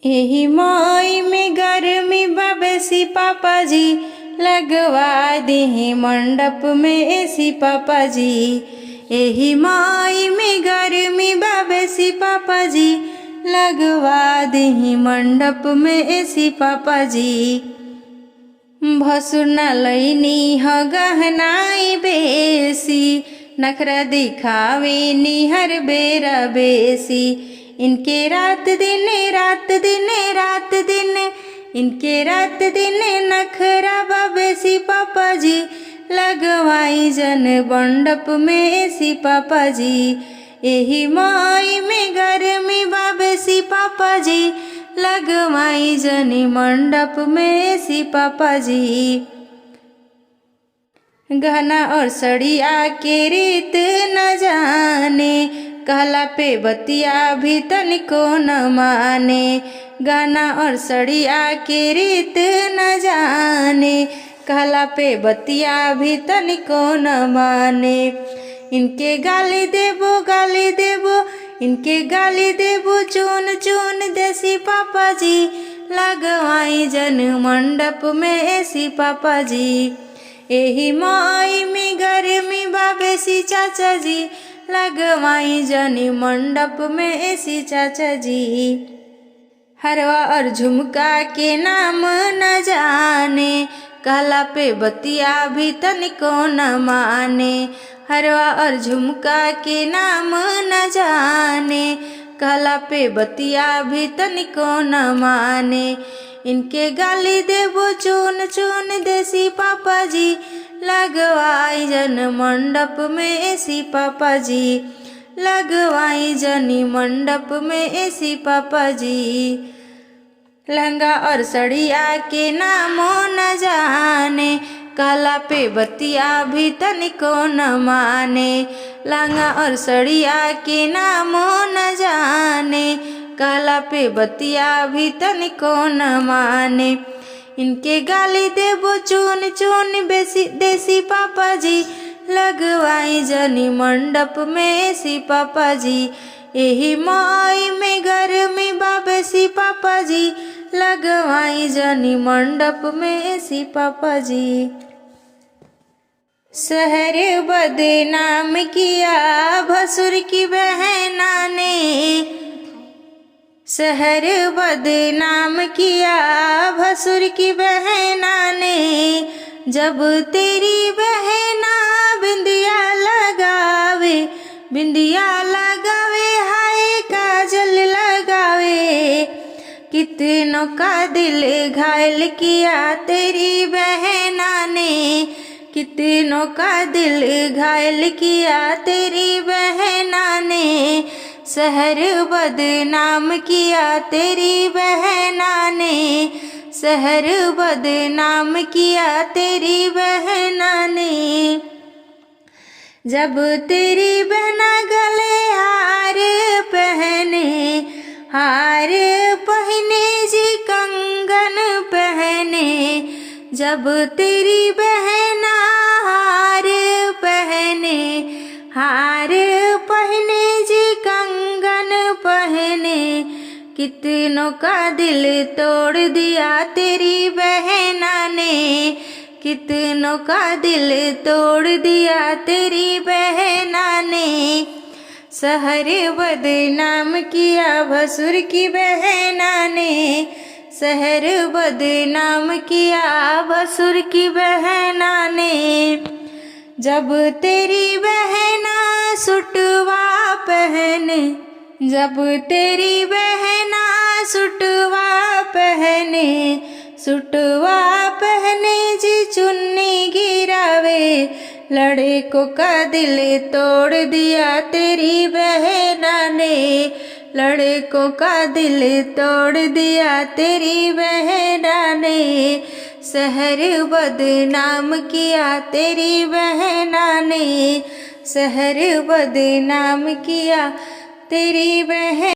एही मई में गर्मी बबेसी पापा जी, लगवा देहे मंडप में एसी पापा जी। एही मई में गर्मी बबेसी पापा जी, लगवा देहे मंडप में एसी पापा जी। भसुर न लैनी ह गहनाई बेसी, नखरा दिखावे निहर बेरा बेसी। इनके रात दिने रात दिने रात दिने, इनके रात दिने नखरा बबेसी पापा जी, लगवाई जन मंडप में एसी पापा जी। एही मई में गर्मी बबेसी पापा जी, लगवाई जनी मंडप में एसी पापा जी। गहना और सड़िया के रीत न जाने, कहला पे बतिया भी तनिको न माने। गहना और सड़िया के रीत न जाने, कहला पे बतिया भी तनिको न माने। इनके गाली देबो गाली देबो, इनके गाली देबो चून चून देसी पापा जी, लगवाई जन मंडप में एसी पापा जी। एही मई में गर्मी बबेसी चाचा जी, लगवाई जनी मंडप में एसी चाचा जी। हरवा और झुमका के नाम न जाने, कहला पे बतिया भी तनिको न माने। हरवा और झुमका के नाम न जाने, कहला पे बतिया भी तनिको न माने। इनके गाली देबो चून चून देसी पापा जी, लगवाई जन मंडप में एसी पापा जी। लगवाई जनी मंडप में एसी पापा जी। लहंगा और सड़िया के नामो न जाने, कहला पे बतिया भी तनिको न माने। लहंगा और सड़िया के नामो न जाने, कहला पे बतिया भी तनिको न माने। इनके गाली देबो चून चून देसी पापा जी, लगवाई जनी मंडप में एसी पापा जी। एही मई में गर्मी बबेसी पापा जी, लगवाई जनी मंडप में एसी पापा जी। शहर बदनाम किया भसुर की बहना ने, शहर बदनाम किया भसुर की बहना ने। जब तेरी बहना बिंदिया लगावे, बिंदिया लगावे हाय काजल लगावे। कितनों का दिल घायल किया तेरी बहना ने, कितनों का दिल घायल किया तेरी बहना ने। शहर बदनाम किया तेरी बहना ने, शहर बदनाम किया तेरी बहना ने। जब तेरी बहना गले हार पहने, हार पहने जी कंगन पहने। जब तेरी बहना हार पहने, हार पहने जी कंगन पहने। कितनों का दिल तोड़ दिया तेरी बहना ने, कितनों का दिल तोड़ दिया तेरी बहना ने। शहर बदनाम किया भसुर की बहना ने, शहर बदनाम किया भसुर की बहना ने। जब तेरी बहना सुटवा पहने, जब तेरी बहना सुटवा पहने, सुटवा पहने जी चुन्नी गिरावे। लड़कों का दिल तोड़ दिया तेरी बहना ने, लड़कों का दिल तोड़ दिया तेरी बहना ने। शहर बदनाम किया तेरी बहना ने, शहर बदनाम किया तेरी बहन।